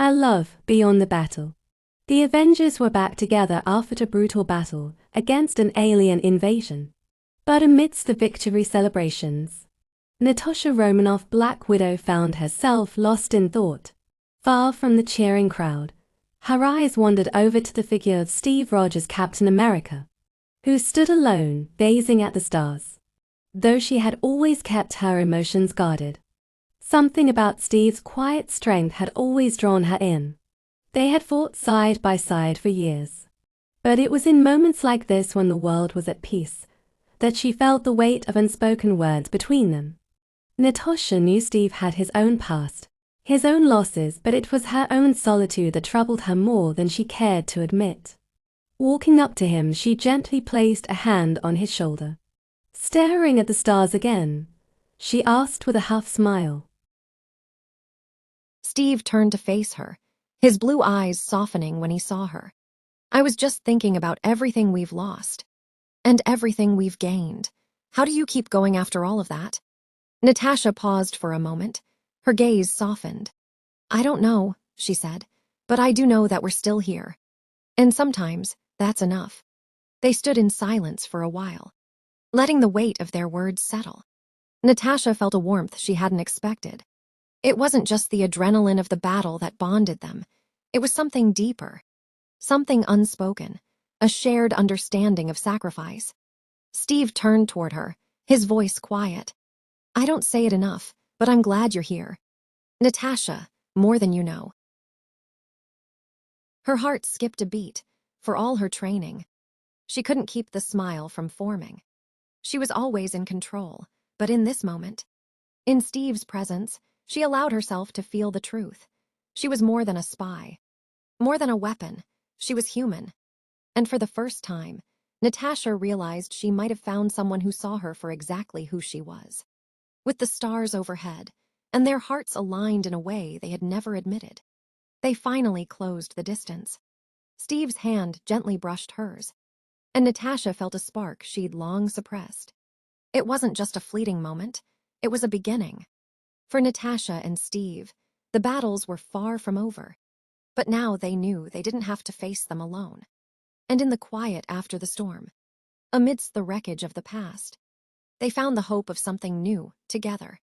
A love beyond the battle. The Avengers were back together after a brutal battle against an alien invasion. But amidst the victory celebrations, Natasha Romanoff, Black Widow, found herself lost in thought. Far from the cheering crowd, her eyes wandered over to the figure of Steve Rogers, Captain America, who stood alone, gazing at the stars. Though she had always kept her emotions guarded, something about Steve's quiet strength had always drawn her in. They had fought side by side for years. But it was in moments like this, when the world was at peace, that she felt the weight of unspoken words between them. Natasha knew Steve had his own past, his own losses, but it was her own solitude that troubled her more than she cared to admit. Walking up to him, she gently placed a hand on his shoulder. Staring at the stars again, she asked with a half smile. Steve turned to face her, his blue eyes softening when he saw her. "I was just thinking about everything we've lost. And everything we've gained. How do you keep going after all of that?" Natasha paused for a moment. Her gaze softened. "I don't know," she said, "but I do know that we're still here. And sometimes that's enough." They stood in silence for a while, letting the weight of their words settle. Natasha felt a warmth she hadn't expected. It wasn't just the adrenaline of the battle that bonded them. It was something deeper, something unspoken, a shared understanding of sacrifice. Steve turned toward her, his voice quiet. "I don't say it enough, but I'm glad you're here. Natasha, more than you know." Her heart skipped a beat, for all her training. She couldn't keep the smile from forming. She was always in control, but in this moment, in Steve's presence, she allowed herself to feel the truth. She was more than a spy, more than a weapon. She was human. And for the first time, Natasha realized she might have found someone who saw her for exactly who she was. With the stars overhead, and their hearts aligned in a way they had never admitted, they finally closed the distance. Steve's hand gently brushed hers, and Natasha felt a spark she'd long suppressed. It wasn't just a fleeting moment, it was a beginning. For Natasha and Steve, the battles were far from over, but now they knew they didn't have to face them alone. And in the quiet after the storm, amidst the wreckage of the past, they found the hope of something new together.